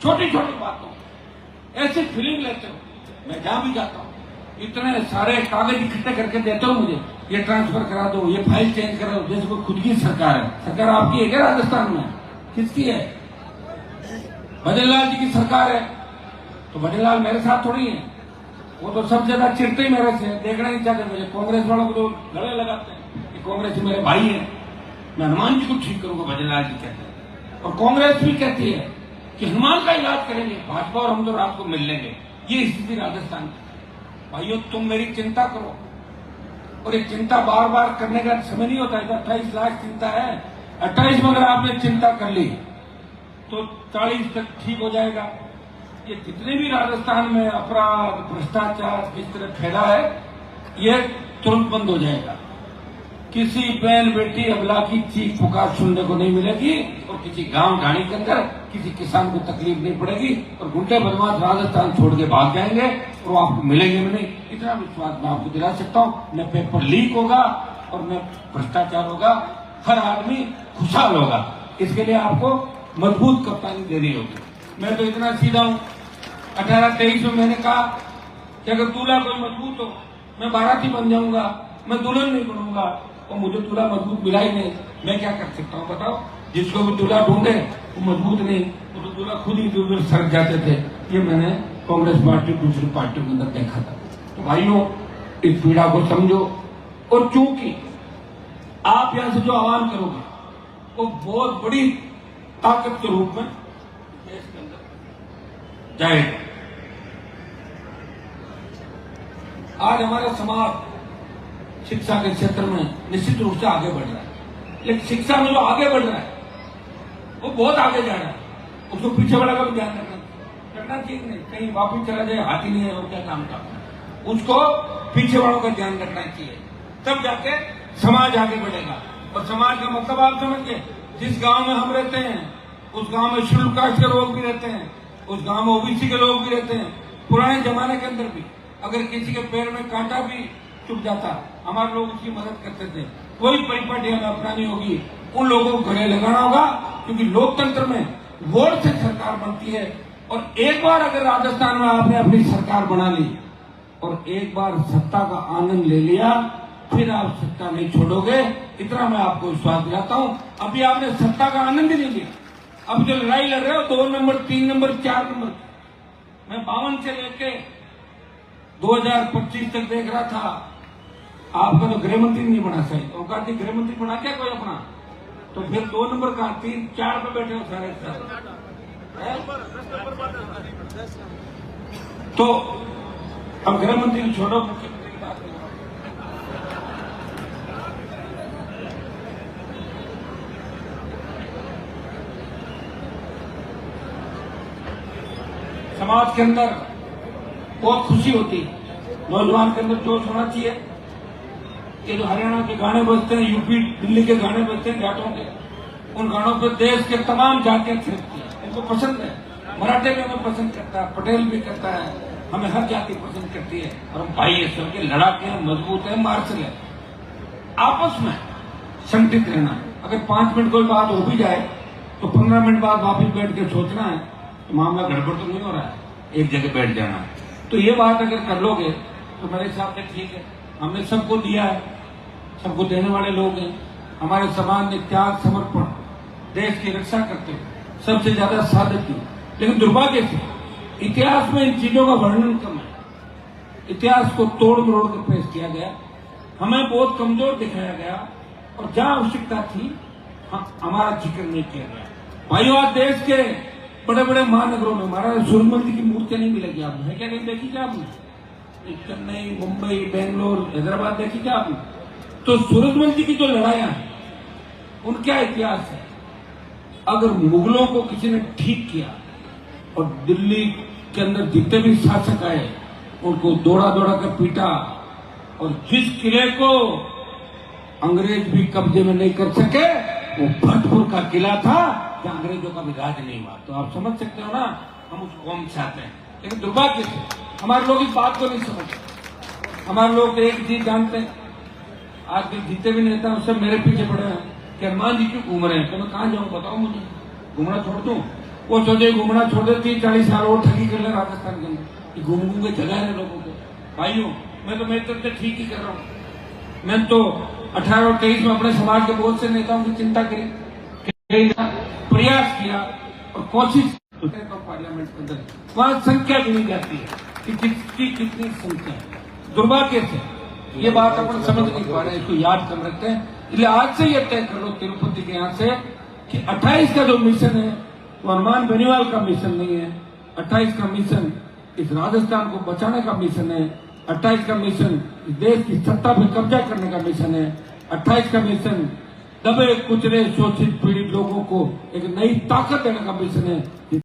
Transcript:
छोटी छोटी बातों ऐसी फीलिंग लेते हो। मैं जहां भी जाता हूँ इतने सारे कागज इकट्ठे करके देते हो मुझे, ये ट्रांसफर करा दो, ये फाइल चेंज करा दो, जैसे कोई खुद की सरकार है। सरकार आपकी है क्या राजस्थान में? किसकी है? भजनलाल जी की सरकार है। तो भजनलाल मेरे साथ थोड़ी है, वो तो सब ज्यादा चिढ़ते ही मेरे से, देखना नहीं चाहते मुझे। कांग्रेस वालों को तो गले लगाते हैं कि कांग्रेस मेरे भाई है, मैं हनुमान जी को ठीक करूंगा, भजनलाल जी कहते हैं। और कांग्रेस भी कहती है कि हनुमान का इलाज करेंगे भाजपा और हम तो रात को मिल लेंगे। ये स्थिति राजस्थान की। भाइयों तुम मेरी चिंता करो, और ये चिंता बार बार करने का समय नहीं होता है। 28 लाख चिंता है, 28 में अगर आपने चिंता कर ली तो 40 तक ठीक हो जाएगा। ये जितने भी राजस्थान में अपराध भ्रष्टाचार किस तरह फैला है ये तुरंत बंद हो जाएगा। किसी बहन बेटी अबला की चीख पुकार सुनने को नहीं मिलेगी, और किसी गांव ढाणी के अंदर किसी किसान को तकलीफ नहीं पड़ेगी, और गुंडे बदमाश राजस्थान छोड़ के भाग जाएंगे और वो आपको मिलेंगे भी नहीं। इतना विश्वास मैं आपको दिला सकता हूँ। न पेपर लीक होगा और न भ्रष्टाचार होगा, हर आदमी खुशहाल होगा। इसके लिए आपको मजबूत कप्तानी देनी होगी। मैं तो इतना सीधा हूँ, 18-23 में मैंने कहा कि अगर दूल्हा कोई मजबूत हो मैं बाराती बन जाऊंगा, मैं दुल्हन नहीं बनूंगा। और मुझे दूल्हा मजबूत मिला ही नहीं, मैं क्या कर सकता हूँ बताओ? जिसको भी दूल्हा ढूंढे वो मजबूत नहीं, वो तो दूल्हा खुद ही दूर सड़क जाते थे। ये मैंने कांग्रेस पार्टी दूसरी पार्टियों के अंदर देखा था। तो भाइयों इस पीड़ा को समझो, और चूंकि आप यहां से जो आह्वान करोगे वो बहुत बड़ी ताकत के रूप में देश के अंदर जाएगा। आज हमारा समाज शिक्षा के क्षेत्र में निश्चित रूप से आगे बढ़ रहा है, लेकिन शिक्षा में जो आगे बढ़ रहा है वो बहुत आगे जा रहा है। उसको पीछे वाला का भी ध्यान रखना चाहिए। नहीं कहीं वापिस चला जाए, हाथी नहीं है और क्या काम का, उसको पीछे वालों का ध्यान रखना चाहिए, तब जाके समाज आगे बढ़ेगा। और समाज का मतलब आप समझिए, जिस गांव में हम रहते हैं उस गांव में शेड्यूल कास्ट के लोग भी रहते हैं, उस गांव में ओबीसी के लोग भी रहते हैं। पुराने जमाने के अंदर भी अगर किसी के पैर में कांटा भी चुभ जाता, हमारे लोग उसकी मदद करते थे। कोई परिपाटी हमें अपनानी होगी, उन लोगों को गले लगाना होगा, क्योंकि लोकतंत्र में वोट से सरकार बनती है। और एक बार अगर राजस्थान में आपने अपनी सरकार बना ली और एक बार सत्ता का आनंद ले लिया, फिर आप सत्ता नहीं छोड़ोगे, इतना मैं आपको विश्वास दिलाता हूं। अभी आपने सत्ता का आनंद ही नहीं लिया। अब जो लड़ाई लड़ रहे हो 2 नंबर 3 नंबर 4 नंबर, मैं 52 से लेके 2025 तक देख रहा था, आपका तो गृह मंत्री नहीं बना सही, तो कहा गृह मंत्री बना क्या कोई अपना? तो फिर 2 नंबर का 3 4 पे बैठे हो सारे सारे। तो अब गृह मंत्री छोड़ो, मुख्यमंत्री की बात करो। समाज के अंदर बहुत खुशी होती है, नौजवान के अंदर जोश होना चाहिए। ये जो हरियाणा के गाने बजते हैं, यूपी दिल्ली के गाने बजते हैं जाटों के, उन गानों पे देश के तमाम जातियां थिरकती हैं, उनको पसंद है। मराठे भी हमें पसंद करता है, पटेल भी करता है, हमें हर जाति पसंद करती है। और हम भाई है, सबके लड़ाके हैं, मजबूत है, मार्शल है। आपस में संगठित रहना। अगर 5 मिनट कोई बात हो भी जाए तो 15 मिनट बाद वापिस बैठ के सोचना है तो मामला गड़बड़ तो नहीं हो रहा है, एक जगह बैठ जाना है। तो ये बात अगर कर लोगे तो मेरे हिसाब से ठीक है। हमने सबको दिया है, सबको देने वाले लोग हैं। हमारे समाज ने त्याग समर्पण देश की रक्षा करते हुए सबसे ज्यादा साधक की, लेकिन दुर्भाग्य से इतिहास में इन चीजों का वर्णन कम है। इतिहास को तोड़ मरोड़ कर पेश किया गया, हमें बहुत कमजोर दिखाया गया, और जहां आवश्यकता थी हमारा जिक्र नहीं किया गया। भाइयों आज देश के बड़े बड़े महानगरों में महाराज सूरजमल जी की मूर्तियां नहीं मिलेगी आपने, है क्या? नहीं देखी क्या आपने? चेन्नई, मुंबई, बेंगलोर, हैदराबाद देखी क्या आपने? तो सूरजमल जी की जो लड़ाइयां हैं उनका इतिहास है। अगर मुगलों को किसी ने ठीक किया और दिल्ली के अंदर जितने भी शासक आए उनको दौड़ा दौड़ा कर पीटा, और जिस किले को अंग्रेज भी कब्जे में नहीं कर सके वो भरतपुर का किला था, जहां अंग्रेजों का भी राज नहीं हुआ। तो आप समझ सकते हो ना हम उस कौम चाहते हैं। लेकिन दुर्भाग्य से हमारे लोग इस बात को नहीं समझते। हमारे लोग एक चीज जानते हैं, आज के जीते भी नेता उससे मेरे पीछे पड़े हैं कि हनुमान जी क्यों घूम रहे हैं। तो मैं कहां जाऊं बताओ मुझे, घूमना छोड़ दूं? वो सोचे घूमना छोड़ देती, 40 साल और ठगी कर ले राजस्थान के अंदर, घूम घूम के जगह है लोगों को। भाइयों, मैं तो मेरी तरफ से ठीक ही कर रहा हूँ। मैं तो 18 और 23 में अपने समाज के बहुत से नेताओं की चिंता करी, प्रयास किया और कोशिश तो पार्लियामेंट के अंदर वहां संख्या गिनी जाती है कि किसकी कितनी संख्या है। दुर्भाग्य से ये बात अपन समझ नहीं पा रहे हैं, इसको याद कर रखते हैं। इसलिए आज से ये तय करो तिरुपति के यहाँ से कि 28 का जो मिशन है वो हनुमान बेनीवाल का मिशन नहीं है। 28 का मिशन इस राजस्थान को बचाने का मिशन है। 28 का मिशन इस देश की सत्ता पर कब्जा करने का मिशन है। 28 का मिशन दबे कुचले शोषित पीड़ित लोगों को एक नई ताकत देने का मिशन है।